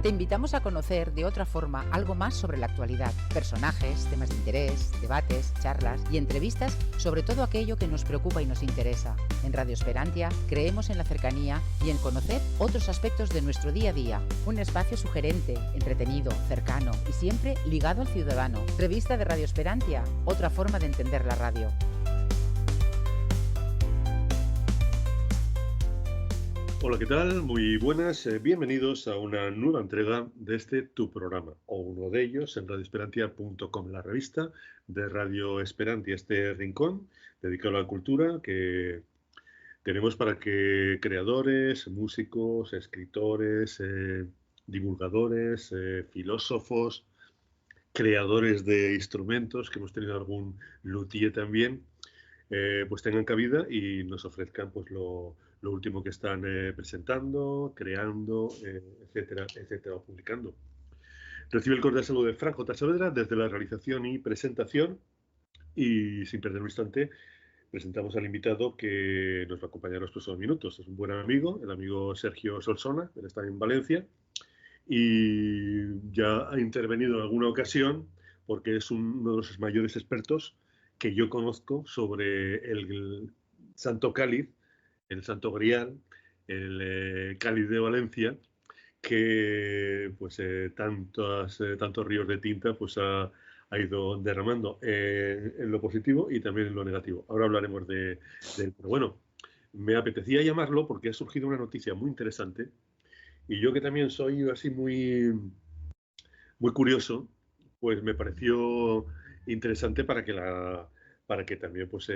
Te invitamos a conocer de otra forma algo más sobre la actualidad, personajes, temas de interés, debates, charlas y entrevistas sobre todo aquello que nos preocupa y nos interesa. En Radio Esperantia creemos en la cercanía y en conocer otros aspectos de nuestro día a día. Un espacio sugerente, entretenido, cercano y siempre ligado al ciudadano. Revista de Radio Esperantia, otra forma de entender la radio. Hola, ¿qué tal? Muy buenas. Bienvenidos a una nueva entrega de este Tu Programa, o uno de ellos en radioesperantia.com, la revista de Radio Esperantia, este rincón dedicado a la cultura que tenemos para que creadores, músicos, escritores, divulgadores, filósofos, creadores de instrumentos, que hemos tenido algún luthier también, pues tengan cabida y nos ofrezcan pues lo último que están presentando, creando, etcétera, etcétera, o publicando. Recibe el cordial saludo de Fran J. Saavedra desde la realización y presentación, y sin perder un instante presentamos al invitado que nos va a acompañar los próximos minutos. Es un buen amigo, el amigo Sergio Solsona, él está en Valencia y ya ha intervenido en alguna ocasión porque es uno de los mayores expertos que yo conozco sobre el Santo Cáliz, el Santo Grial, el Cáliz de Valencia, que pues tantos ríos de tinta pues ha ido derramando en lo positivo y también en lo negativo. Ahora hablaremos de él. Pero bueno, me apetecía llamarlo porque ha surgido una noticia muy interesante y yo que también soy así muy curioso, pues me pareció interesante para que también pues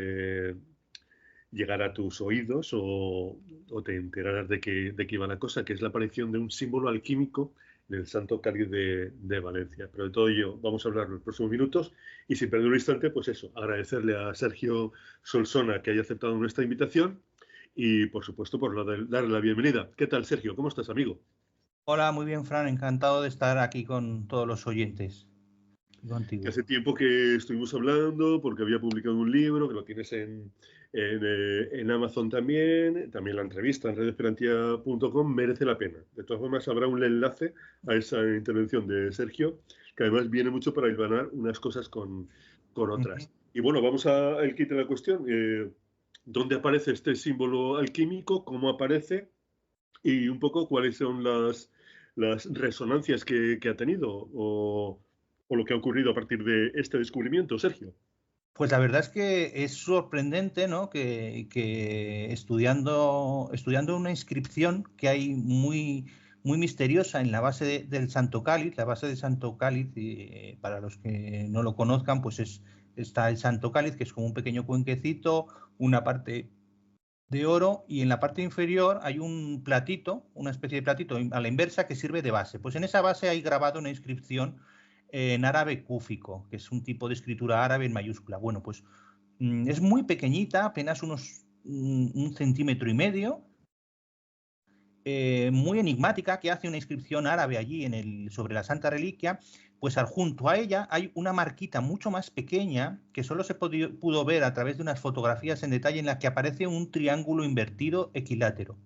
llegara a tus oídos o te enteraras de qué iba la cosa, que es la aparición de un símbolo alquímico en el Santo Cáliz de Valencia. Pero de todo ello vamos a hablar en los próximos minutos y sin perder un instante, pues eso, agradecerle a Sergio Solsona que haya aceptado nuestra invitación y por supuesto por darle la bienvenida. ¿Qué tal, Sergio? ¿Cómo estás, amigo? Hola, muy bien, Fran. Encantado de estar aquí con todos los oyentes y contigo. Que hace tiempo que estuvimos hablando porque había publicado un libro que lo tienes en Amazon también la entrevista en radioesperantia.com merece la pena. De todas formas habrá un enlace a esa intervención de Sergio que además viene mucho para hilvanar unas cosas con otras. Y bueno, vamos al kit de la cuestión. ¿Dónde aparece este símbolo alquímico? ¿Cómo aparece? Y un poco cuáles son las resonancias que ha tenido o lo que ha ocurrido a partir de este descubrimiento, Sergio. Pues la verdad es que es sorprendente, ¿no? que estudiando una inscripción que hay muy misteriosa en la base del Santo Cáliz. La base del Santo Cáliz, para los que no lo conozcan, pues está el Santo Cáliz, que es como un pequeño cuenquecito, una parte de oro, y en la parte inferior hay un platito, una especie de platito a la inversa que sirve de base. Pues en esa base hay grabado una inscripción en árabe cúfico, que es un tipo de escritura árabe en mayúscula. Bueno, pues es muy pequeñita, apenas un centímetro y medio, muy enigmática, que hace una inscripción árabe allí sobre la Santa Reliquia. Pues junto a ella hay una marquita mucho más pequeña que solo se pudo ver a través de unas fotografías en detalle, en la que aparece un triángulo invertido equilátero,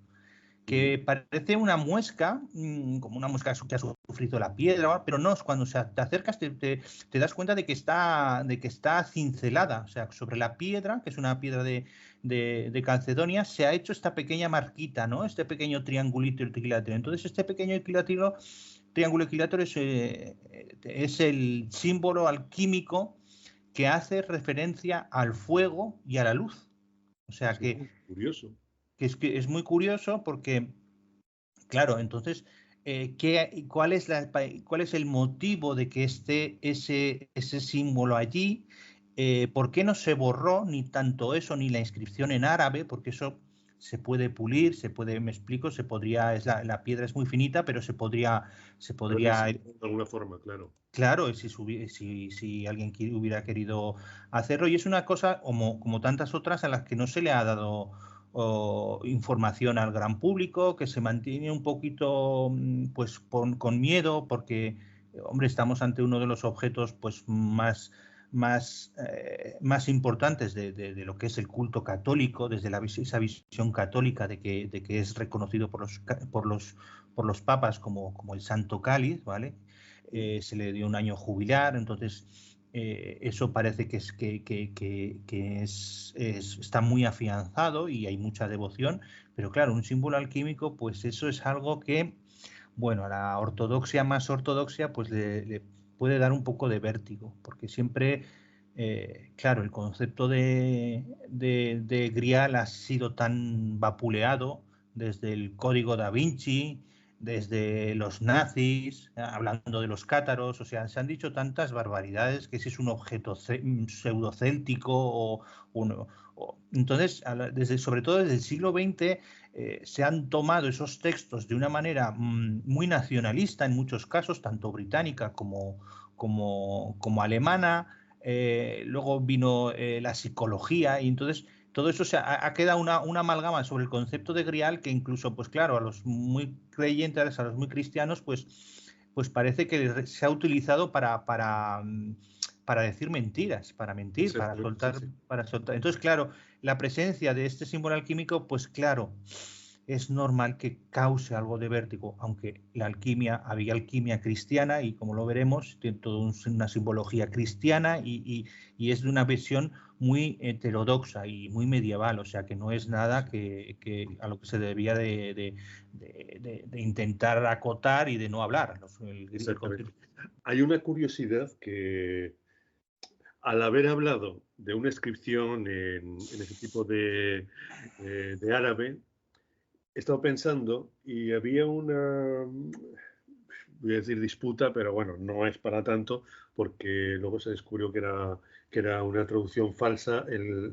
que parece una muesca, como una muesca que ha sufrido la piedra, pero no, cuando te acercas te das cuenta de que está cincelada. O sea, sobre la piedra, que es una piedra de Calcedonia, se ha hecho esta pequeña marquita, ¿no? Este pequeño triangulito equilátero. Entonces, este pequeño triángulo equilátero es el símbolo alquímico que hace referencia al fuego y a la luz. O sea, sí, curioso. Que es muy curioso porque, claro, entonces, ¿cuál es el motivo de que esté ese símbolo allí? ¿Por qué no se borró ni tanto eso ni la inscripción en árabe? Porque eso se puede pulir, me explico, la piedra es muy finita, pero se podría de alguna forma, claro. Claro, si alguien hubiera querido hacerlo. Y es una cosa como tantas otras a las que no se le ha dado información al gran público, que se mantiene un poquito pues con miedo, porque, hombre, estamos ante uno de los objetos pues más más importantes de lo que es el culto católico, desde esa visión católica de que es reconocido por los papas como el Santo Cáliz, ¿vale? Se le dio un año jubilar, entonces eso parece que está muy afianzado y hay mucha devoción, pero claro, un símbolo alquímico, pues eso es algo que, bueno, a la ortodoxia más ortodoxia, pues le puede dar un poco de vértigo, porque siempre, claro, el concepto de Grial ha sido tan vapuleado desde el Código da Vinci, desde los nazis, hablando de los cátaros, o sea, se han dicho tantas barbaridades que si es un objeto pseudocéltico entonces, sobre todo desde el siglo XX, se han tomado esos textos de una manera muy nacionalista en muchos casos, tanto británica como alemana. Luego vino la psicología y entonces todo eso ha quedado una amalgama sobre el concepto de Grial que incluso, pues claro, a los muy creyentes, a los muy cristianos, pues parece que se ha utilizado para decir mentiras, para mentir, sí, para soltar, sí. Para soltar. Entonces, claro, la presencia de este símbolo alquímico, pues claro, es normal que cause algo de vértigo, aunque había alquimia cristiana y como lo veremos, tiene toda una simbología cristiana y es de una visión muy heterodoxa y muy medieval, o sea que no es nada que a lo que se debía de intentar acotar y de no hablar. Hay una curiosidad que al haber hablado de una inscripción en ese tipo de árabe, he estado pensando y había una, voy a decir disputa, pero bueno, no es para tanto, porque luego se descubrió que era una traducción falsa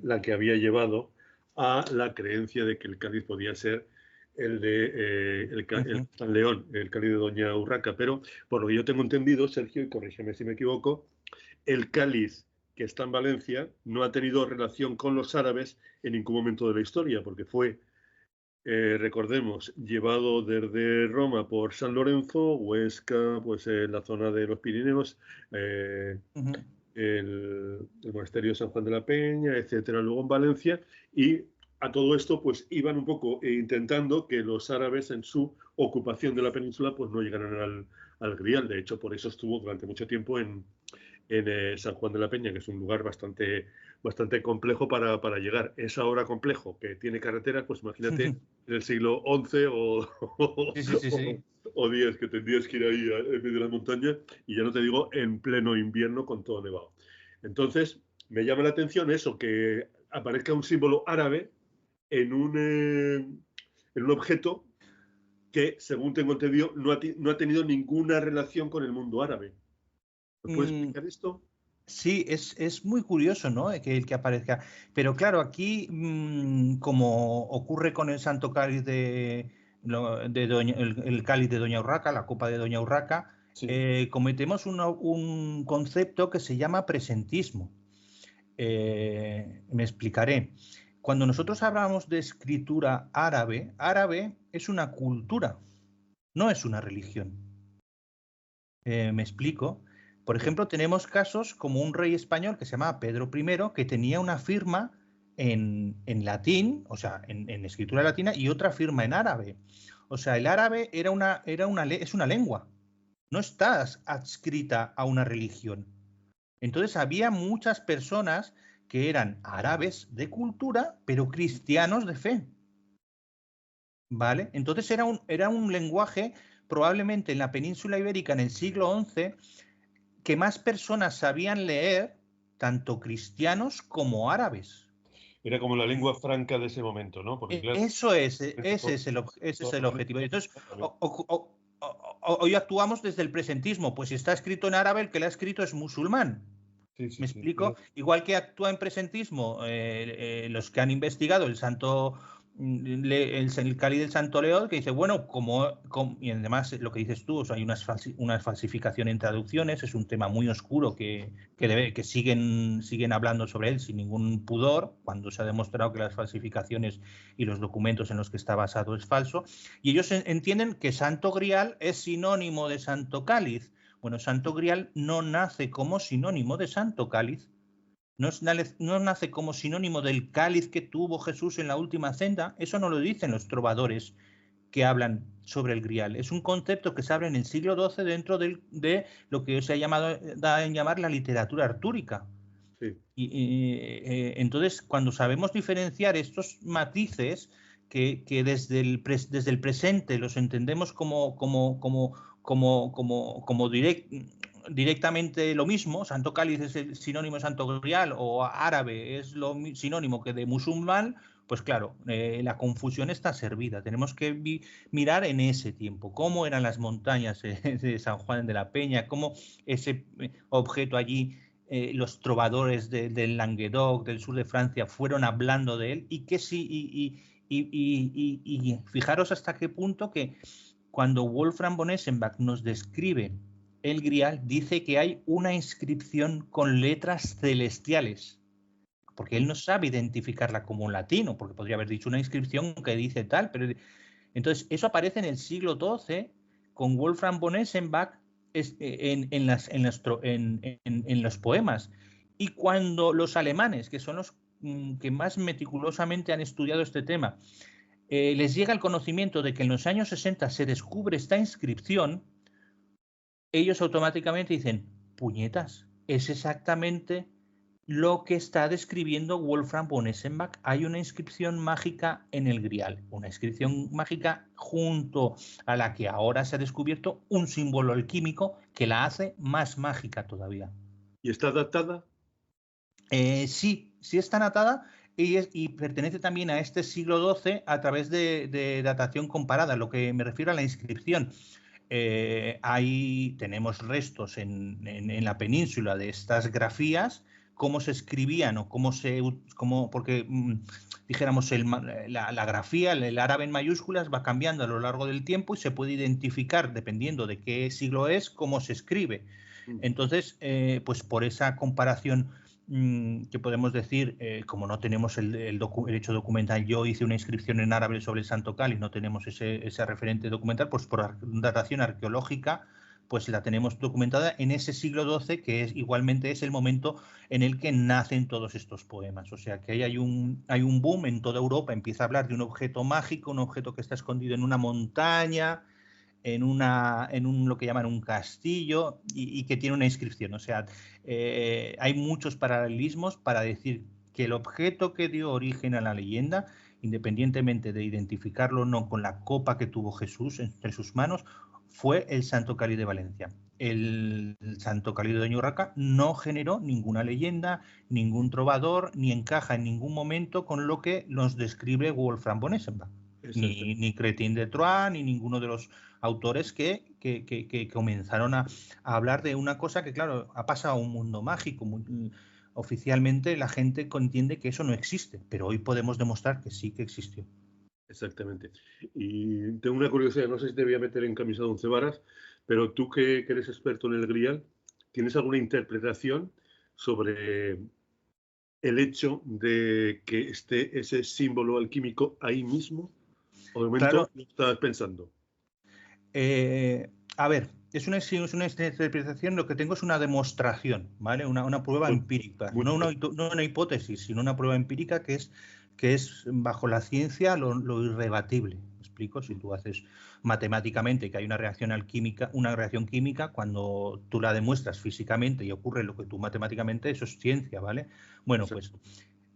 la que había llevado a la creencia de que el cáliz podía ser el de el San León, el cáliz de Doña Urraca. Pero por lo que yo tengo entendido, Sergio, y corrígeme si me equivoco, el cáliz que está en Valencia no ha tenido relación con los árabes en ningún momento de la historia, porque fue, recordemos, llevado desde Roma por San Lorenzo, Huesca, pues en la zona de los Pirineos, el monasterio de San Juan de la Peña, etcétera, luego en Valencia, y a todo esto pues iban un poco intentando que los árabes en su ocupación de la península pues no llegaran al Grial. De hecho, por eso estuvo durante mucho tiempo en San Juan de la Peña, que es un lugar bastante complejo para llegar. Es ahora complejo, que tiene carreteras, pues imagínate en el siglo XI o X, que tendrías que ir ahí en medio de la montaña, y ya no te digo en pleno invierno con todo nevado. Entonces, me llama la atención eso, que aparezca un símbolo árabe en un objeto que, según tengo entendido, no ha tenido ninguna relación con el mundo árabe. ¿Me puedes explicar esto? Sí, es muy curioso, ¿no? Que aparezca. Pero claro, aquí, como ocurre con el Santo Cáliz el cáliz de Doña Urraca, la copa de Doña Urraca, sí. Cometemos un concepto que se llama presentismo. Me explicaré. Cuando nosotros hablamos de escritura árabe es una cultura, no es una religión. ¿Me explico? Por ejemplo, tenemos casos como un rey español que se llamaba Pedro I, que tenía una firma en latín, o sea, en escritura latina, y otra firma en árabe. O sea, el árabe es una lengua, no está adscrita a una religión. Entonces había muchas personas que eran árabes de cultura, pero cristianos de fe. ¿Vale? Entonces era un lenguaje, probablemente en la península ibérica en el siglo XI, que más personas sabían leer, tanto cristianos como árabes. Era como la lengua franca de ese momento, ¿no? Porque, claro, ese es el objetivo. Entonces, hoy actuamos desde el presentismo, pues si está escrito en árabe, el que lo ha escrito es musulmán. ¿Me explico? Sí. Igual que actúa en presentismo los que han investigado el cáliz del Santo León, que dice, bueno, y además lo que dices tú, o sea, hay una falsificación en traducciones, es un tema muy oscuro que siguen hablando sobre él sin ningún pudor, cuando se ha demostrado que las falsificaciones y los documentos en los que está basado es falso, y ellos entienden que Santo Grial es sinónimo de Santo Cáliz, Bueno, Santo Grial no nace como sinónimo de Santo Cáliz, no nace como sinónimo del cáliz que tuvo Jesús en la última cena. Eso no lo dicen los trovadores que hablan sobre el Grial. Es un concepto que se abre en el siglo XII dentro de lo que se da en llamar la literatura artúrica. Sí. Entonces, cuando sabemos diferenciar estos matices que desde el presente los entendemos como directamente lo mismo, Santo Cáliz es el sinónimo de Santo Grial o árabe es lo sinónimo que de musulmán, pues claro, la confusión está servida. Tenemos que mirar en ese tiempo cómo eran las montañas de San Juan de la Peña, cómo ese objeto allí, los trovadores del Languedoc, del sur de Francia, fueron hablando de él y que sí, y fijaros hasta qué punto que cuando Wolfram von Eschenbach nos describe el Grial, dice que hay una inscripción con letras celestiales, porque él no sabe identificarla como un latino, porque podría haber dicho una inscripción que dice tal, pero entonces eso aparece en el siglo XII con Wolfram von Eschenbach en los poemas. Y cuando los alemanes, que son los que más meticulosamente han estudiado este tema, les llega el conocimiento de que en los años 60 se descubre esta inscripción, ellos automáticamente dicen, puñetas, es exactamente lo que está describiendo Wolfram von Eschenbach. Hay una inscripción mágica en el Grial, una inscripción mágica junto a la que ahora se ha descubierto un símbolo alquímico que la hace más mágica todavía. ¿Y está datada? Sí está datada y pertenece también a este siglo XII a través de datación comparada, lo que me refiero a la inscripción. Ahí tenemos restos en la península de estas grafías, cómo se escribían o porque dijéramos la grafía, el árabe en mayúsculas va cambiando a lo largo del tiempo y se puede identificar, dependiendo de qué siglo es, cómo se escribe. Entonces, pues por esa comparación que podemos decir, como no tenemos el hecho documental, yo hice una inscripción en árabe sobre el Santo Cáliz, no tenemos ese referente documental, pues por datación arqueológica, pues la tenemos documentada en ese siglo XII, que igualmente es el momento en el que nacen todos estos poemas. O sea que ahí hay un boom en toda Europa, empieza a hablar de un objeto mágico, un objeto que está escondido en una montaña, en lo que llaman un castillo y que tiene una inscripción. O sea, hay muchos paralelismos para decir que el objeto que dio origen a la leyenda, independientemente de identificarlo o no con la copa que tuvo Jesús entre sus manos, fue el Santo Cáliz de Valencia. El Santo Cáliz de Urraca no generó ninguna leyenda, ningún trovador, ni encaja en ningún momento con lo que nos describe Wolfram von Eschenbach. Ni Cretin de Troyes, ni ninguno de los autores que comenzaron a hablar de una cosa que, claro, ha pasado a un mundo mágico. Oficialmente la gente entiende que eso no existe, pero hoy podemos demostrar que sí que existió. Exactamente. Y tengo una curiosidad, no sé si te voy a meter en camisa de once varas, pero tú que eres experto en el Grial, ¿tienes alguna interpretación sobre el hecho de que esté ese símbolo alquímico ahí mismo? ¿O de momento Claro. lo estás pensando? A ver, es una interpretación, lo que tengo es una demostración, ¿vale? Una prueba empírica, no una hipótesis, sino una prueba empírica que es bajo la ciencia lo irrebatible. ¿Me explico? Si tú haces matemáticamente que hay una reacción química, cuando tú la demuestras físicamente y ocurre lo que tú matemáticamente, eso es ciencia, ¿vale? Bueno, pues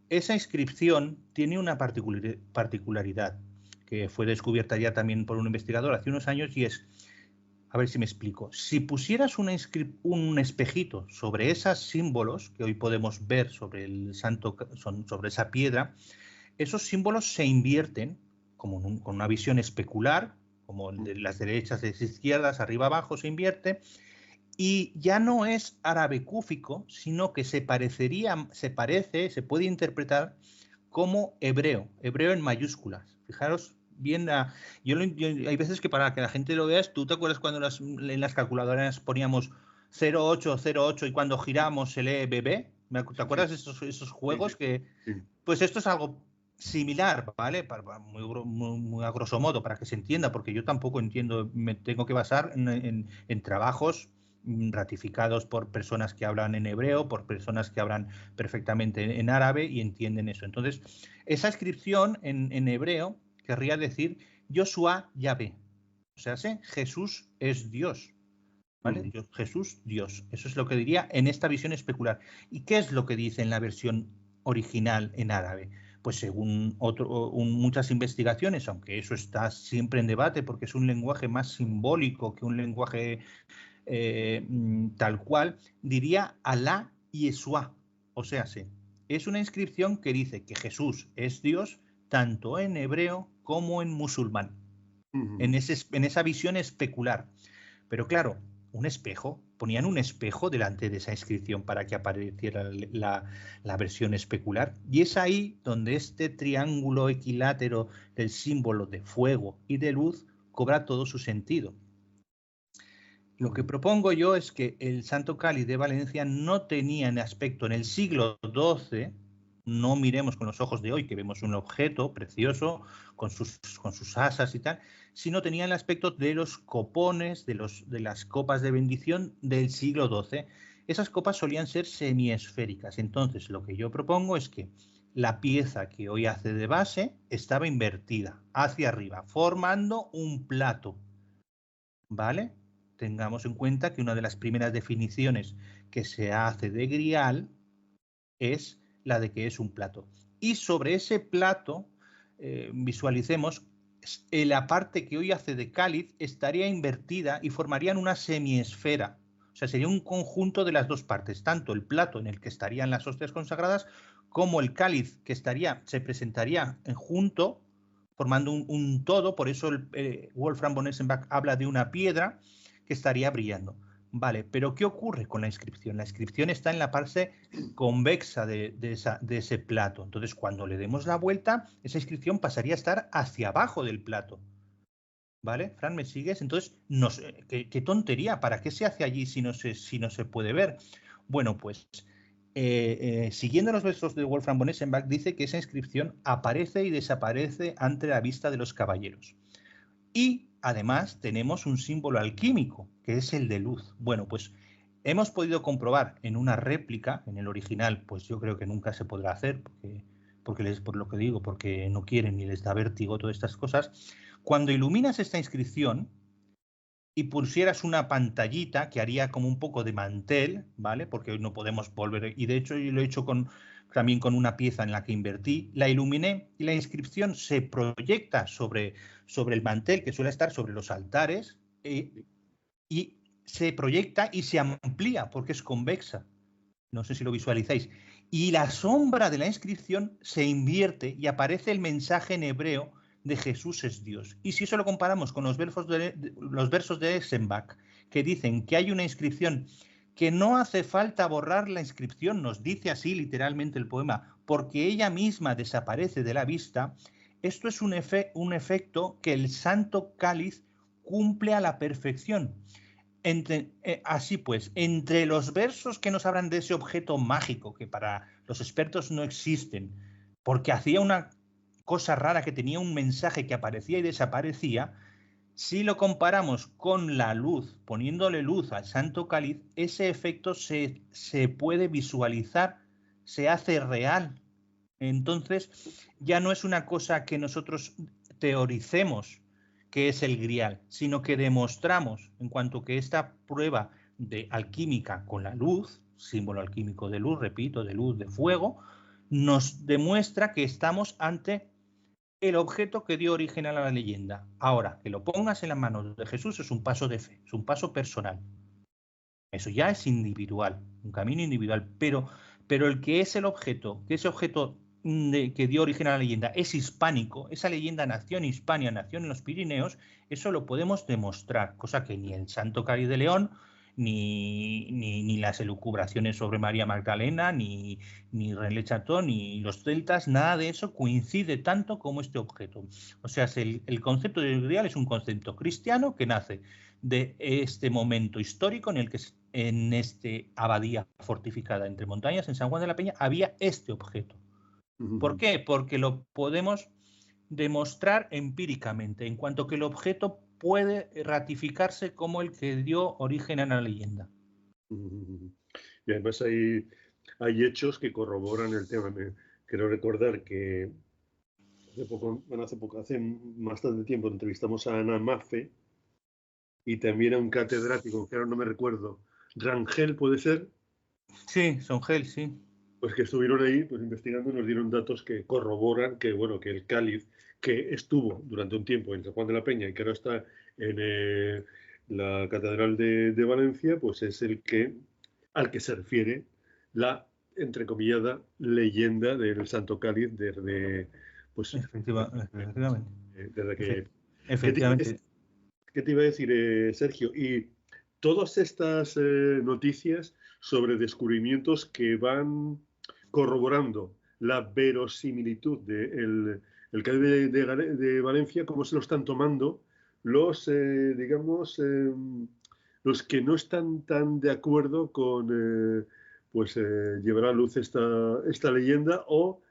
esa inscripción tiene una particularidad que fue descubierta ya también por un investigador hace unos años, y es, a ver si me explico, si pusieras un espejito sobre esos símbolos que hoy podemos ver sobre sobre esa piedra, esos símbolos se invierten con una visión especular, como de las derechas, de las izquierdas, arriba abajo se invierte, y ya no es árabe cúfico, sino que se puede interpretar como hebreo en mayúsculas. Fijaros bien, hay veces que para que la gente lo vea, ¿tú te acuerdas cuando en las calculadoras poníamos 0808 y cuando giramos se lee bebé? ¿Te acuerdas de esos juegos? Pues esto es algo similar, ¿vale? Muy a grosso modo, para que se entienda, porque yo tampoco entiendo, me tengo que basar en trabajos ratificados por personas que hablan en hebreo, por personas que hablan perfectamente en árabe y entienden eso. Entonces, esa inscripción en hebreo querría decir Yoshua Yahvé. O sea, Jesús es Dios. ¿Vale? Jesús, Dios. Eso es lo que diría en esta visión especular. ¿Y qué es lo que dice en la versión original en árabe? Pues según muchas investigaciones, aunque eso está siempre en debate porque es un lenguaje más simbólico que un lenguaje tal cual, diría Alá Yeshua. O sea, es una inscripción que dice que Jesús es Dios tanto en hebreo como en musulmán. En esa visión especular. Pero claro, un espejo, ponían un espejo delante de esa inscripción para que apareciera la versión especular. Y es ahí donde este triángulo equilátero del símbolo de fuego y de luz cobra todo su sentido. Lo que propongo yo es que el Santo Cáliz de Valencia no tenía en aspecto en el siglo XII, no miremos con los ojos de hoy que vemos un objeto precioso con sus asas y tal, sino tenía el aspecto de los copones, de las copas de bendición del siglo XII. Esas copas solían ser semiesféricas. Entonces, lo que yo propongo es que la pieza que hoy hace de base estaba invertida hacia arriba, formando un plato. ¿Vale? Tengamos en cuenta que una de las primeras definiciones que se hace de grial es la de que es un plato. Y sobre ese plato, visualicemos, la parte que hoy hace de cáliz estaría invertida y formarían una semiesfera. O sea, sería un conjunto de las dos partes, tanto el plato en el que estarían las hostias consagradas como el cáliz que se presentaría junto, formando un todo. Por eso Wolfram von Eschenbach habla de una piedra que estaría brillando. Vale, pero ¿qué ocurre con la inscripción? La inscripción está en la parte convexa de ese plato. Entonces, cuando le demos la vuelta, esa inscripción pasaría a estar hacia abajo del plato. ¿Vale? Fran, ¿me sigues? Entonces, no sé, qué tontería. ¿Para qué se hace allí si no se puede ver? Bueno, pues, siguiendo los versos de Wolfram von Eschenbach, dice que esa inscripción aparece y desaparece ante la vista de los caballeros. Y además tenemos un símbolo alquímico, que es el de luz. Bueno, pues hemos podido comprobar en una réplica, en el original, pues yo creo que nunca se podrá hacer, por lo que digo, porque no quieren ni les da vértigo todas estas cosas. Cuando iluminas esta inscripción y pusieras una pantallita que haría como un poco de mantel, ¿vale? Porque hoy no podemos volver, y de hecho yo lo he hecho también con una pieza en la que invertí, la iluminé y la inscripción se proyecta sobre el mantel que suele estar sobre los altares y se proyecta y se amplía porque es convexa. No sé si lo visualizáis. Y la sombra de la inscripción se invierte y aparece el mensaje en hebreo de Jesús es Dios. Y si eso lo comparamos con los versos de Eschenbach, que dicen que hay una inscripción que no hace falta borrar la inscripción, nos dice así literalmente el poema, porque ella misma desaparece de la vista, esto es un efecto que el Santo Cáliz cumple a la perfección. Así pues, entre los versos que nos hablan de ese objeto mágico, que para los expertos no existen, porque hacía una cosa rara que tenía un mensaje que aparecía y desaparecía, si lo comparamos con la luz, poniéndole luz al Santo Cáliz, ese efecto se puede visualizar, se hace real. Entonces, ya no es una cosa que nosotros teoricemos que es el grial, sino que demostramos, en cuanto que esta prueba de alquímica con la luz, símbolo alquímico de luz, repito, de luz, de fuego, nos demuestra que estamos ante el objeto que dio origen a la leyenda. Ahora, que lo pongas en las manos de Jesús es un paso de fe, es un paso personal. Eso ya es individual, un camino individual, pero el que es el objeto, que ese objeto que dio origen a la leyenda es hispánico, esa leyenda nació en Hispania, nació en los Pirineos, eso lo podemos demostrar, cosa que ni el Santo Cáliz de León, ni las elucubraciones sobre María Magdalena, ni René Chatón, ni los celtas, nada de eso coincide tanto como este objeto. O sea, el concepto del grial es un concepto cristiano que nace de este momento histórico en el que en esta abadía fortificada entre montañas, en San Juan de la Peña, había este objeto. ¿Por qué? Porque lo podemos demostrar empíricamente, en cuanto que el objeto puede ratificarse como el que dio origen a la leyenda. Y además hay hechos que corroboran el tema. Quiero recordar que hace bastante tiempo entrevistamos a Ana Mafe y también a un catedrático, que ahora no me recuerdo, Rangel, ¿puede ser? Sí, Songel, sí. Pues que estuvieron ahí pues, investigando y nos dieron datos que corroboran que, bueno, que el cáliz que estuvo durante un tiempo en San Juan de la Peña y que ahora está en la Catedral de Valencia, pues es al que se refiere la entrecomillada leyenda del Santo Cáliz desde pues Efectivamente. desde que Efectivamente. ¿Qué te iba a decir, Sergio? Y todas estas noticias sobre descubrimientos que van corroborando la verosimilitud del Cáliz de Valencia, ¿cómo se lo están tomando los, digamos, los que no están tan de acuerdo con llevar a luz esta leyenda o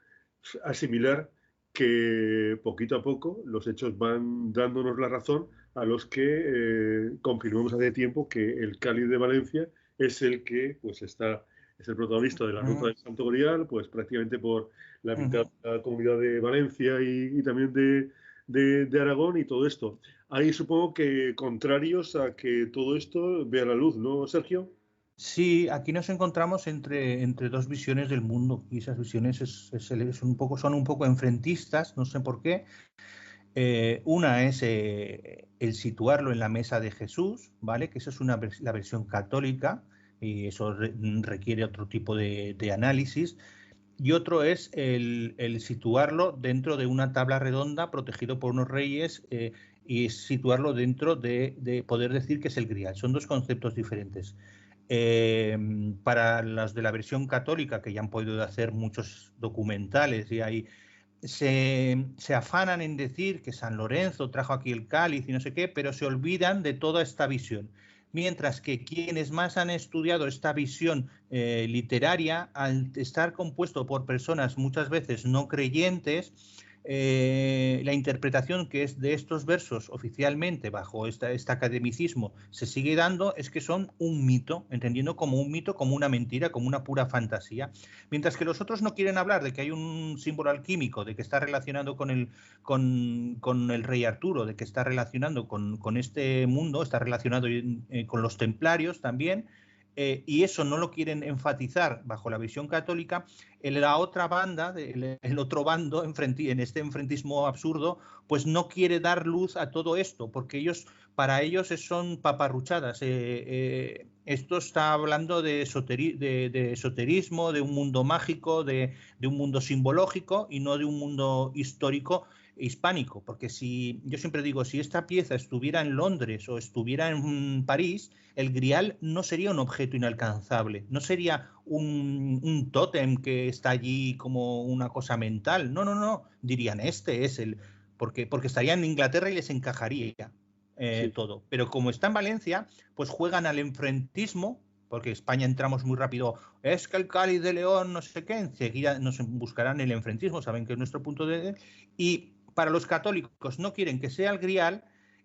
asimilar que poquito a poco los hechos van dándonos la razón a los que confirmamos hace tiempo que el Cáliz de Valencia es el que pues es el protagonista de la Ruta del Santo Grial, pues prácticamente por la mitad de la Comunidad de Valencia y también de Aragón y todo esto. Hay supongo que contrarios a que todo esto vea la luz, ¿no, Sergio? Sí, aquí nos encontramos entre dos visiones del mundo y esas visiones son un poco enfrentistas, no sé por qué. Una es el situarlo en la mesa de Jesús, ¿vale? Que esa es la versión católica y eso requiere otro tipo de análisis. Y otro es el situarlo dentro de una tabla redonda protegido por unos reyes y situarlo dentro de poder decir que es el Grial. Son dos conceptos diferentes. Para los de la versión católica, que ya han podido hacer muchos documentales y ahí se afanan en decir que San Lorenzo trajo aquí el cáliz y no sé qué, pero se olvidan de toda esta visión. Mientras que quienes más han estudiado esta visión literaria, al estar compuesto por personas muchas veces no creyentes, la interpretación que es de estos versos oficialmente bajo este academicismo se sigue dando es que son un mito, entendiendo como un mito, como una mentira, como una pura fantasía. Mientras que los otros no quieren hablar de que hay un símbolo alquímico, de que está relacionado con el rey Arturo, de que está relacionado con este mundo, está relacionado con los templarios también, y eso no lo quieren enfatizar bajo la visión católica. La otra banda, el otro bando en este enfrentismo absurdo, pues no quiere dar luz a todo esto, porque para ellos son paparruchadas. Esto está hablando de esoterismo, de un mundo mágico, de un mundo simbológico y no de un mundo histórico hispánico, porque yo siempre digo, si esta pieza estuviera en Londres o estuviera en París, el Grial no sería un objeto inalcanzable, no sería un tótem que está allí como una cosa mental, no, dirían este es porque estaría en Inglaterra y les encajaría todo, pero como está en Valencia, pues juegan al enfrentismo, porque España entramos muy rápido, es que el Cáliz de León, no sé qué, enseguida nos buscarán el enfrentismo, saben que es nuestro punto de... Y para los católicos no quieren que sea el Grial,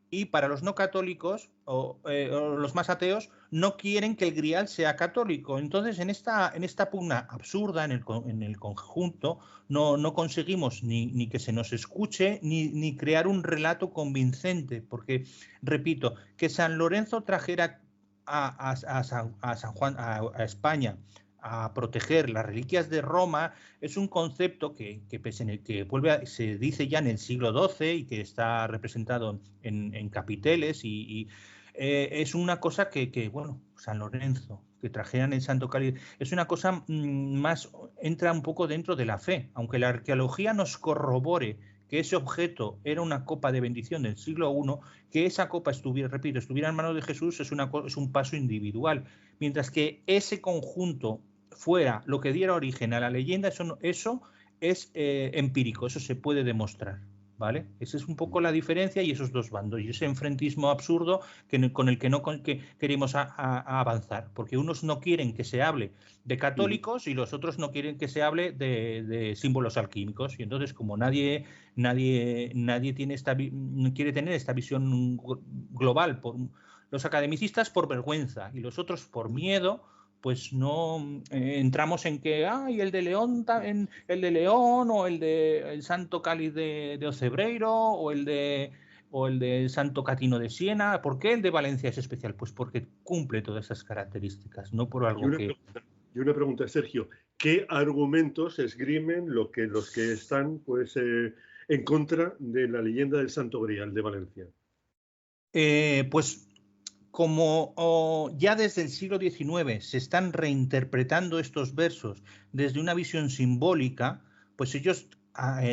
y para los no católicos o los más ateos no quieren que el Grial sea católico. Entonces, en esta pugna absurda en el conjunto no conseguimos ni que se nos escuche ni crear un relato convincente, porque, repito, que San Lorenzo trajera a San Juan, a España, a proteger las reliquias de Roma, es un concepto que se dice ya en el siglo XII y que está representado en capiteles y es una cosa que, bueno, San Lorenzo, que trajeran el Santo Cáliz, es una cosa más, entra un poco dentro de la fe, aunque la arqueología nos corrobore que ese objeto era una copa de bendición del siglo I, que esa copa estuviera en manos de Jesús es un paso individual, mientras que ese conjunto fuera lo que diera origen a la leyenda, eso es empírico, eso se puede demostrar. ¿vale? Esa es un poco la diferencia y esos dos bandos y ese enfrentismo absurdo con el que no queremos avanzar, porque unos no quieren que se hable de católicos y los otros no quieren que se hable de símbolos alquímicos, y entonces como nadie quiere tener esta visión global, los academicistas por vergüenza y los otros por miedo, pues no entramos en que el de León o el de el Santo Cáliz de Ocebreiro o el de Santo Catino de Siena. ¿Por qué el de Valencia es especial? Pues porque cumple todas esas características, no por algo Y una pregunta, Sergio, ¿qué argumentos esgrimen los que están pues en contra de la leyenda del Santo Grial de Valencia? Pues como ya desde el siglo XIX se están reinterpretando estos versos desde una visión simbólica, pues ellos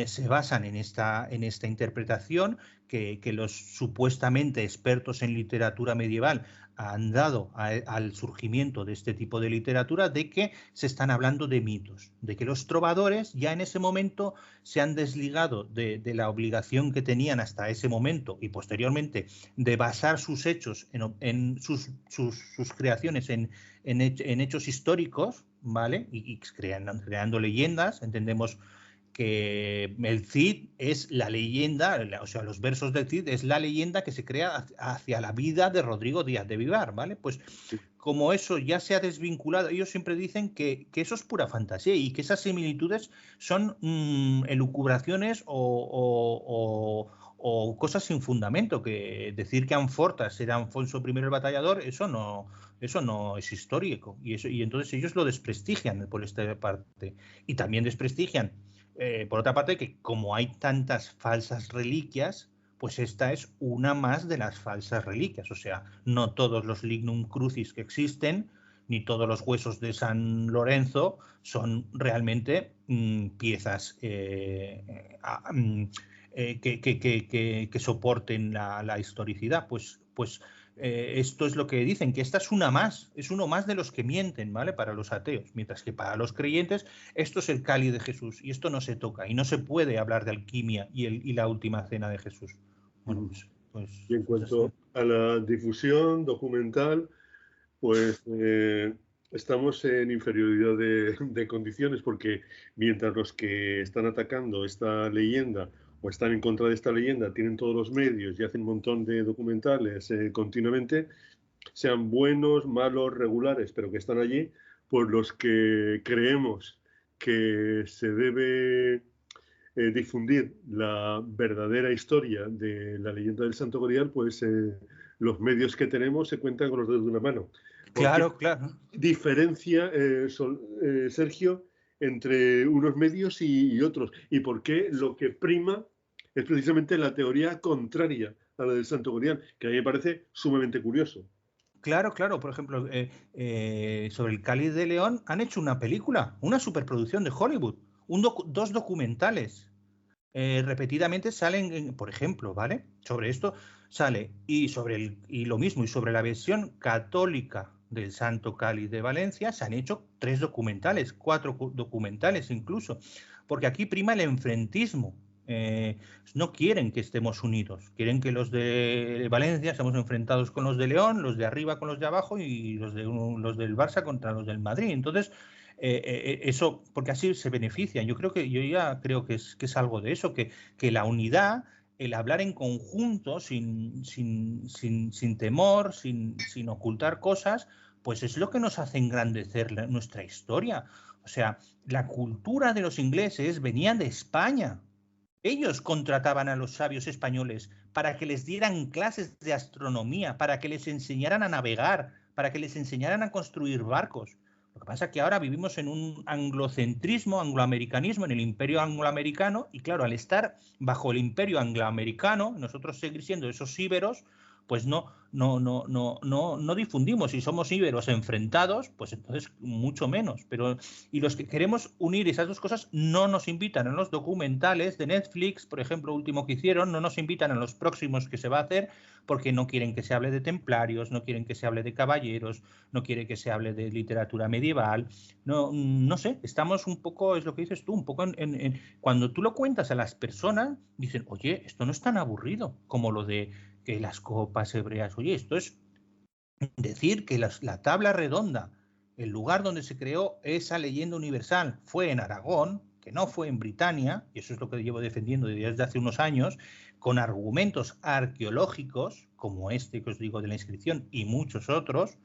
se basan en esta interpretación que los supuestamente expertos en literatura medieval han dado al surgimiento de este tipo de literatura, de que se están hablando de mitos, de que los trovadores ya en ese momento se han desligado de la obligación que tenían hasta ese momento y posteriormente de basar sus hechos en sus creaciones en hechos históricos, ¿vale? Y creando leyendas. Entendemos que el Cid es la leyenda, o sea, los versos del Cid es la leyenda que se crea hacia la vida de Rodrigo Díaz de Vivar, ¿vale? Pues como eso ya se ha desvinculado, ellos siempre dicen que eso es pura fantasía y que esas similitudes son elucubraciones o cosas sin fundamento, que decir que Anfortas era Alfonso I el Batallador, eso no es histórico, y entonces ellos lo desprestigian por esta parte, y también desprestigian por otra parte, que como hay tantas falsas reliquias, pues esta es una más de las falsas reliquias. O sea, no todos los lignum crucis que existen, ni todos los huesos de San Lorenzo son realmente piezas que soporten la historicidad. Pues esto es lo que dicen, que esta es uno más de los que mienten, ¿vale? Para los ateos, mientras que para los creyentes esto es el cáliz de Jesús y esto no se toca y no se puede hablar de alquimia y la última cena de Jesús. Bueno, y en cuanto a la difusión documental, pues estamos en inferioridad de condiciones, porque mientras los que están atacando esta leyenda o están en contra de esta leyenda tienen todos los medios y hacen un montón de documentales continuamente, sean buenos, malos, regulares, pero que están allí, pues los que creemos que se debe difundir la verdadera historia de la leyenda del Santo Grial, pues los medios que tenemos se cuentan con los dedos de una mano. Claro. Diferencia, Sergio, entre unos medios y otros, y por qué lo que prima es precisamente la teoría contraria a la del Santo Grial, que a mí me parece sumamente curioso. Claro. Por ejemplo, sobre el Cáliz de León han hecho una película, una superproducción de Hollywood, dos documentales. Repetidamente salen, por ejemplo, ¿vale? Sobre esto sale, y lo mismo, y sobre la versión católica del Santo Cáliz de Valencia se han hecho 3 documentales, 4 documentales incluso, porque aquí prima el enfrentismo. No quieren que estemos unidos, quieren que los de Valencia estemos enfrentados con los de León, los de arriba con los de abajo y los del Barça contra los del Madrid. Entonces, eso, porque así se benefician. Yo ya creo que es algo de eso, que la unidad, el hablar en conjunto sin temor, sin ocultar cosas, pues es lo que nos hace engrandecer nuestra historia. O sea, la cultura de los ingleses venía de España. Ellos contrataban a los sabios españoles para que les dieran clases de astronomía, para que les enseñaran a navegar, para que les enseñaran a construir barcos. Lo que pasa es que ahora vivimos en un anglocentrismo, angloamericanismo, en el imperio angloamericano, y claro, al estar bajo el imperio angloamericano, nosotros seguir siendo esos íberos, pues no no difundimos. Si somos íberos enfrentados, pues entonces mucho menos. Y los que queremos unir esas dos cosas no nos invitan a los documentales de Netflix, por ejemplo, último que hicieron, no nos invitan a los próximos que se va a hacer, porque no quieren que se hable de templarios, no quieren que se hable de caballeros, no quieren que se hable de literatura medieval. No sé, estamos un poco, es lo que dices tú, un poco cuando tú lo cuentas a las personas, dicen, oye, esto no es tan aburrido como lo de que las copas hebreas, oye, esto es decir que la tabla redonda, el lugar donde se creó esa leyenda universal fue en Aragón, que no fue en Britania, y eso es lo que llevo defendiendo desde hace unos años, con argumentos arqueológicos, como este que os digo de la inscripción y muchos otros,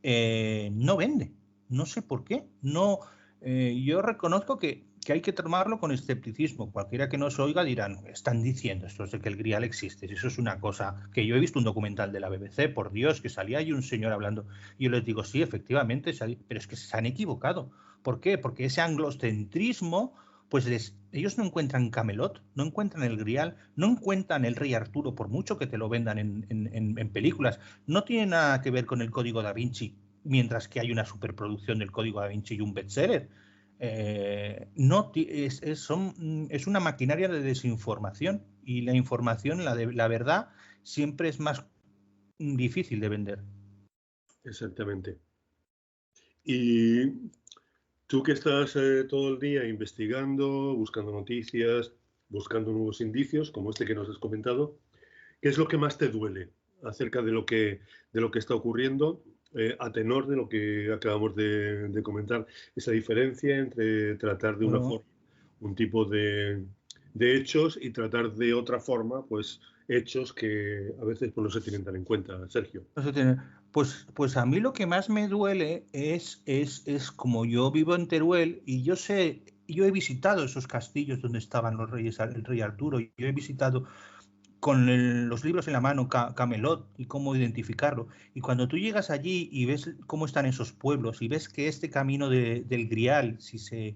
no vende. No sé por qué. Yo reconozco que hay que tomarlo con escepticismo. Cualquiera que nos oiga dirán, están diciendo estos de que el Grial existe. Eso es una cosa que yo he visto un documental de la BBC, por Dios, que salía ahí un señor hablando. Y yo les digo, sí, efectivamente, pero es que se han equivocado. ¿Por qué? Porque ese anglocentrismo, pues ellos no encuentran Camelot, no encuentran el Grial, no encuentran el Rey Arturo, por mucho que te lo vendan en películas. No tiene nada que ver con el Código Da Vinci, mientras que hay una superproducción del Código Da Vinci y un bestseller. Es una maquinaria de desinformación, y la información, la verdad, siempre es más difícil de vender. Exactamente. Y tú que estás todo el día investigando, buscando noticias, buscando nuevos indicios, como este que nos has comentado, ¿qué es lo que más te duele acerca de lo que está ocurriendo, a tenor de lo que acabamos de comentar, esa diferencia entre tratar de una forma un tipo de hechos y tratar de otra forma, pues hechos que a veces pues, no se tienen tan en cuenta, Sergio? Pues a mí lo que más me duele es como yo vivo en Teruel y yo he visitado esos castillos donde estaban los reyes, el rey Arturo, y yo he visitado con los libros en la mano Camelot y cómo identificarlo. Y cuando tú llegas allí y ves cómo están esos pueblos y ves que este camino del Grial, si se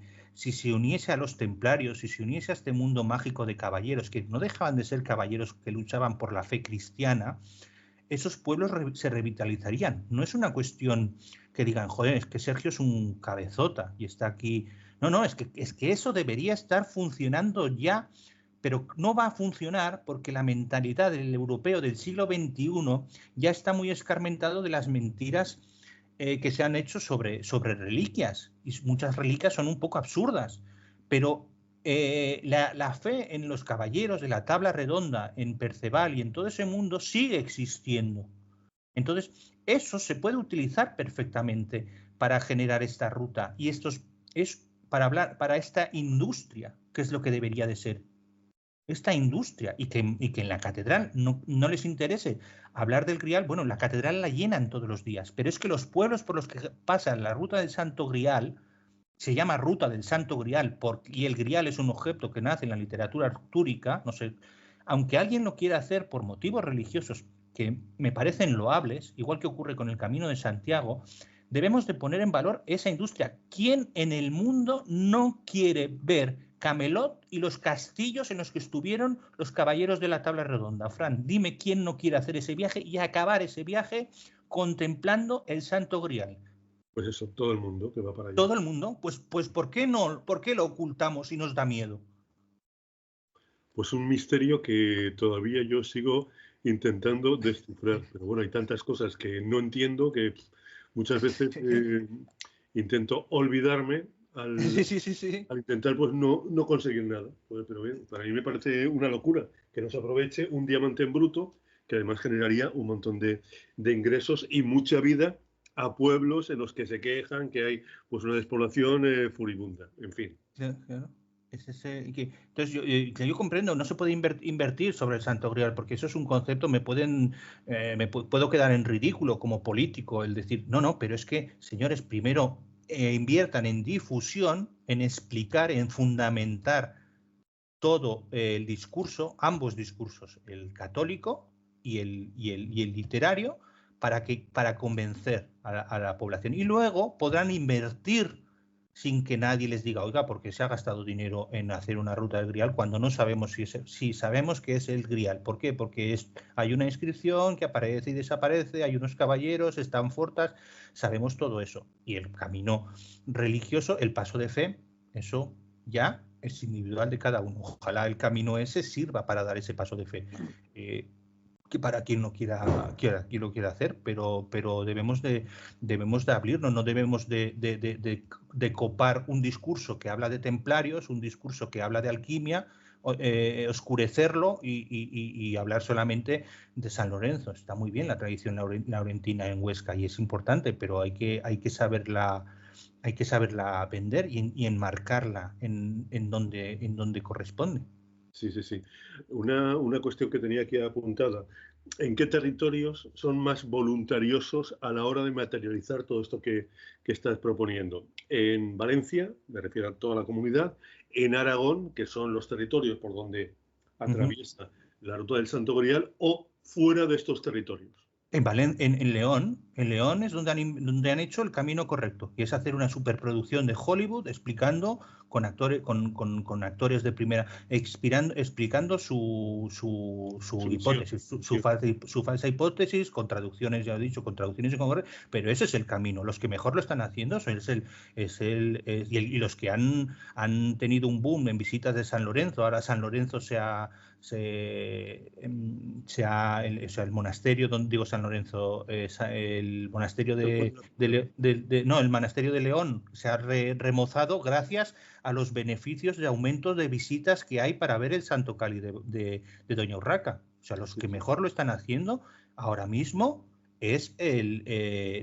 uniese a los templarios, si se uniese a este mundo mágico de caballeros, que no dejaban de ser caballeros que luchaban por la fe cristiana, esos pueblos se revitalizarían. No es una cuestión que digan, joder, es que Sergio es un cabezota y está aquí. No, es que eso debería estar funcionando ya, pero no va a funcionar porque la mentalidad del europeo del siglo XXI ya está muy escarmentado de las mentiras que se han hecho sobre reliquias. Y muchas reliquias son un poco absurdas, pero la fe en los caballeros de la tabla redonda, en Perceval y en todo ese mundo sigue existiendo. Entonces, eso se puede utilizar perfectamente para generar esta ruta. Y esto es para esta industria, que es lo que debería de ser. Esta industria, y que en la catedral no les interese hablar del Grial. Bueno, la catedral la llenan todos los días, pero es que los pueblos por los que pasan la ruta del Santo Grial se llama Ruta del Santo Grial, y el Grial es un objeto que nace en la literatura artúrica, no sé, aunque alguien lo quiera hacer por motivos religiosos que me parecen loables, igual que ocurre con el Camino de Santiago, debemos de poner en valor esa industria. ¿Quién en el mundo no quiere ver Camelot y los castillos en los que estuvieron los caballeros de la tabla redonda? Fran, dime quién no quiere hacer ese viaje y acabar ese viaje contemplando el Santo Grial. Pues eso, todo el mundo que va para allá. Todo el mundo, pues ¿por qué lo ocultamos y nos da miedo? Pues un misterio que todavía yo sigo intentando descifrar. Pero bueno, hay tantas cosas que no entiendo que muchas veces intento olvidarme al intentar pues no conseguir nada. Pues, pero bien, para mí me parece una locura que no se aproveche un diamante en bruto, que además generaría un montón de ingresos y mucha vida a pueblos en los que se quejan que hay pues una despoblación furibunda, en fin. Claro. Entonces yo comprendo, no se puede invertir sobre el Santo Grial, porque eso es un concepto, me puedo quedar en ridículo como político el decir, no, pero es que, señores, primero inviertan en difusión, en explicar, en fundamentar todo el discurso, ambos discursos, el católico y el literario, para convencer a la población. Y luego podrán invertir, sin que nadie les diga, oiga, porque se ha gastado dinero en hacer una ruta del Grial cuando no sabemos si sabemos que es el Grial. ¿Por qué? Porque hay una inscripción que aparece y desaparece, hay unos caballeros, están fortas, sabemos todo eso. Y el camino religioso, el paso de fe, eso ya es individual de cada uno. Ojalá el camino ese sirva para dar ese paso de fe. Que para quien lo quiera hacer, pero debemos de abrirnos, no debemos de copar un discurso que habla de templarios, un discurso que habla de alquimia, oscurecerlo y hablar solamente de San Lorenzo. Está muy bien la tradición laurentina en Huesca y es importante, pero hay que saberla vender y enmarcarla en donde corresponde. Sí, sí, sí. Una cuestión que tenía aquí apuntada. ¿En qué territorios son más voluntariosos a la hora de materializar todo esto que estás proponiendo? En Valencia, me refiero a toda la comunidad, en Aragón, que son los territorios por donde atraviesa la ruta del Santo Grial, o fuera de estos territorios. En León es donde han hecho el camino correcto, que es hacer una superproducción de Hollywood explicando con actores de primera, explicando su hipótesis, su falsa hipótesis, con traducciones, ya he dicho, con traducciones pero ese es el camino. Los que mejor lo están haciendo y los que han tenido un boom en visitas de San Lorenzo. Ahora San Lorenzo el monasterio, donde digo San Lorenzo, el monasterio el monasterio de León se ha remozado gracias a los beneficios de aumento de visitas que hay para ver el Santo Cáliz de Doña Urraca. O sea, los que mejor lo están haciendo ahora mismo es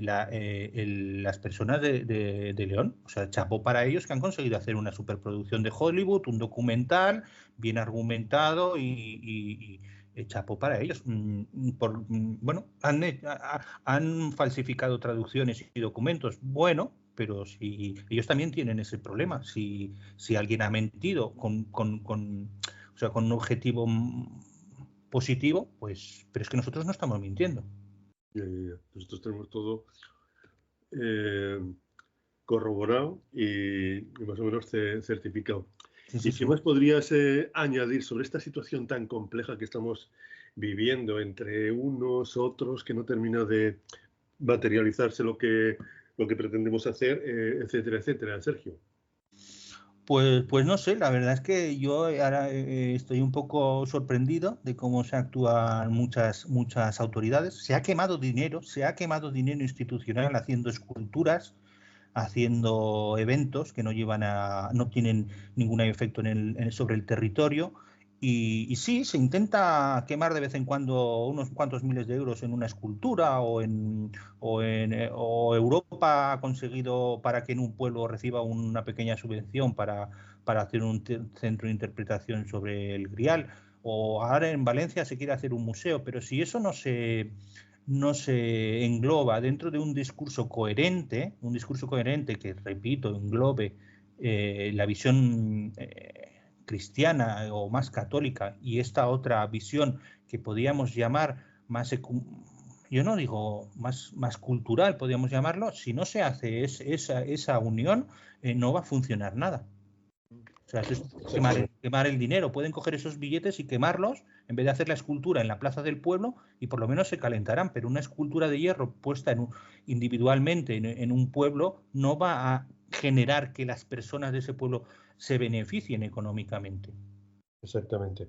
las personas de León. O sea, chapó para ellos que han conseguido hacer una superproducción de Hollywood, un documental bien argumentado y chapó para ellos. Bueno, han falsificado traducciones y documentos. Bueno, pero si ellos también tienen ese problema. Si alguien ha mentido con un objetivo positivo, pues, pero es que nosotros no estamos mintiendo. Nosotros tenemos todo corroborado y más o menos certificado. ¿Y qué más podrías añadir sobre esta situación tan compleja que estamos viviendo entre unos, otros, que no termina de materializarse lo que pretendemos hacer, etcétera, etcétera, Sergio? Pues no sé, la verdad es que yo ahora estoy un poco sorprendido de cómo se actúan muchas autoridades. Se ha quemado dinero institucional haciendo esculturas, haciendo eventos que no tienen ningún efecto sobre el territorio. Y sí, se intenta quemar de vez en cuando unos cuantos miles de euros en una escultura o Europa ha conseguido para que en un pueblo reciba una pequeña subvención para hacer un centro de interpretación sobre el Grial, o ahora en Valencia se quiere hacer un museo, pero si eso no se engloba dentro de un discurso coherente que, repito, englobe la visión cristiana o más católica y esta otra visión que podríamos llamar más, yo no digo más cultural, podríamos llamarlo, si no se hace esa unión, no va a funcionar nada. O sea, es quemar el dinero. Pueden coger esos billetes y quemarlos en vez de hacer la escultura en la plaza del pueblo y por lo menos se calentarán, pero una escultura de hierro puesta individualmente en un pueblo no va a generar que las personas de ese pueblo se beneficien económicamente. Exactamente.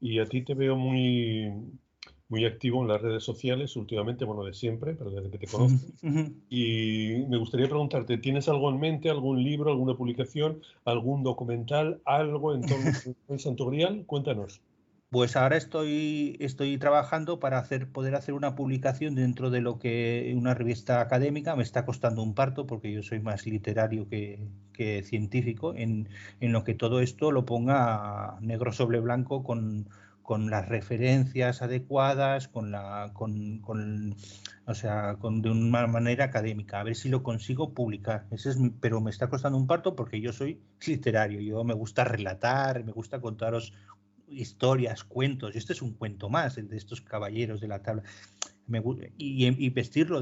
Y a ti te veo muy activo en las redes sociales últimamente, bueno, de siempre, pero desde que te conozco. Y me gustaría preguntarte, ¿tienes algo en mente, algún libro, alguna publicación, algún documental, algo en torno al Santo Grial? Cuéntanos. Pues ahora estoy trabajando para poder hacer una publicación dentro de lo que una revista académica. Me está costando un parto porque yo soy más literario que científico, en lo que todo esto lo ponga negro sobre blanco con las referencias adecuadas, de una manera académica. A ver si lo consigo publicar. Pero me está costando un parto porque yo soy literario. Yo me gusta relatar, me gusta contaros historias, cuentos. Este es un cuento más, el de estos caballeros de la tabla. y vestirlo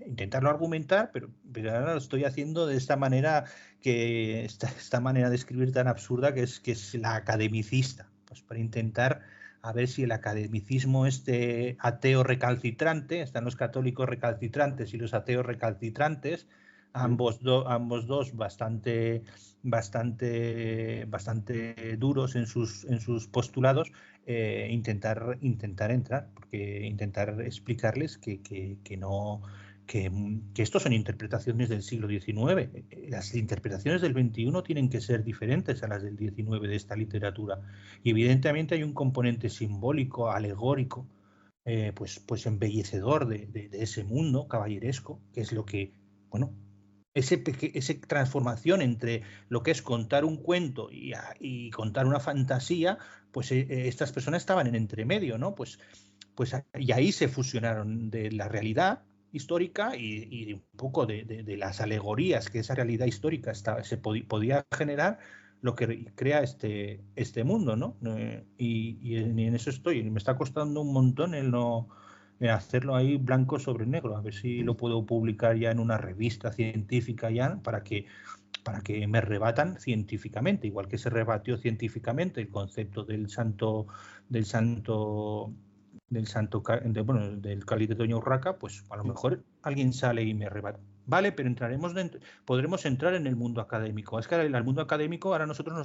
intentarlo argumentar, pero ahora lo estoy haciendo de esta manera, esta manera de escribir tan absurda que es la academicista, pues para intentar a ver si el academicismo ateo recalcitrante, están los católicos recalcitrantes y los ateos recalcitrantes, ambos dos bastante duros en sus postulados, intentar entrar, porque intentar explicarles que estos son interpretaciones del siglo XIX. Las interpretaciones del XXI tienen que ser diferentes a las del XIX de esta literatura. Y evidentemente hay un componente simbólico, alegórico, pues embellecedor de ese mundo caballeresco, que es lo que, bueno, esa transformación entre lo que es contar un cuento y contar una fantasía, pues estas personas estaban en entremedio, ¿no? Pues y ahí se fusionaron de la realidad histórica y un poco de las alegorías que esa realidad histórica podía generar, lo que crea este mundo, ¿no? Y en eso estoy. Me está costando un montón el hacerlo ahí blanco sobre negro, a ver si lo puedo publicar ya en una revista científica ya para que me rebatan científicamente, igual que se rebatió científicamente el concepto del cáliz de Doña Urraca, pues a lo mejor alguien sale y me rebata. Vale, pero podremos entrar en el mundo académico. Es que el mundo académico ahora nosotros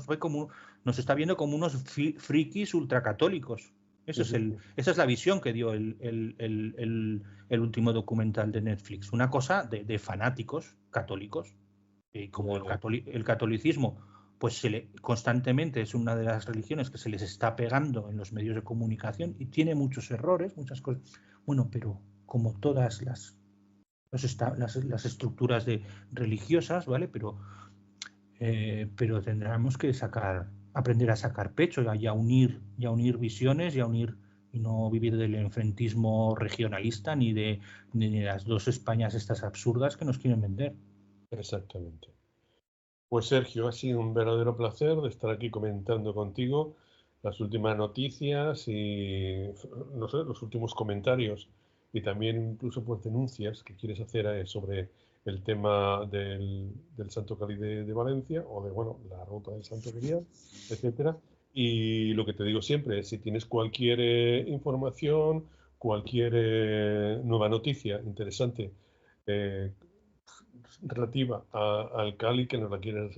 nos está viendo como unos frikis ultracatólicos. Esa es la visión que dio el último documental de Netflix. Una cosa de fanáticos católicos. Como el catolicismo, pues constantemente es una de las religiones que se les está pegando en los medios de comunicación y tiene muchos errores, muchas cosas. Bueno, pero como todas las estructuras religiosas, ¿vale? Pero tendremos que aprender a sacar pecho y a unir visiones y no vivir del enfrentismo regionalista ni de las dos Españas estas absurdas que nos quieren vender. Exactamente. Pues Sergio, ha sido un verdadero placer de estar aquí comentando contigo las últimas noticias y no sé, los últimos comentarios y también incluso pues denuncias que quieres hacer sobre el tema del Santo Cáliz de Valencia o de la ruta del Santo Grial, etcétera. Y lo que te digo siempre es, si tienes cualquier información, cualquier nueva noticia interesante relativa al cáliz que nos la quieres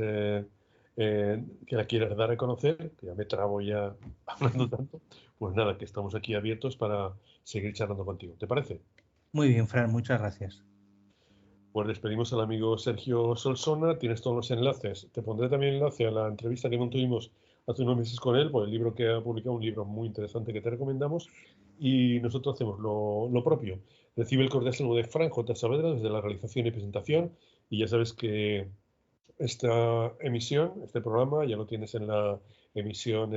que la quieras dar a conocer, que ya me trabo ya hablando tanto, pues nada, que estamos aquí abiertos para seguir charlando contigo. ¿Te parece? Muy bien, Fran, muchas gracias. Pues despedimos al amigo Sergio Solsona, tienes todos los enlaces. Te pondré también enlace a la entrevista que tuvimos hace unos meses con él, por el libro que ha publicado, un libro muy interesante que te recomendamos, y nosotros hacemos lo propio. Recibe el cordial saludo de Fran J. Saavedra desde la realización y presentación, y ya sabes que esta emisión, este programa, ya lo tienes en la emisión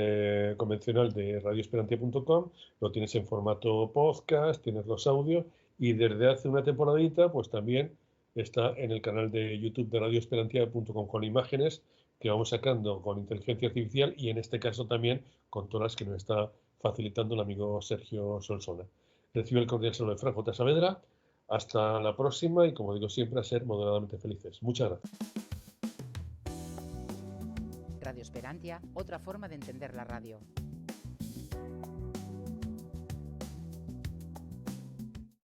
convencional de radioesperantia.com, lo tienes en formato podcast, tienes los audios, y desde hace una temporadita, pues también está en el canal de YouTube de radioesperantia.com con imágenes que vamos sacando con inteligencia artificial y en este caso también con todas las que nos está facilitando el amigo Sergio Solsona. Recibe el cordial saludo de Fran J. Saavedra. Hasta la próxima y, como digo siempre, a ser moderadamente felices. Muchas gracias. Radio Esperantia, otra forma de entender la radio.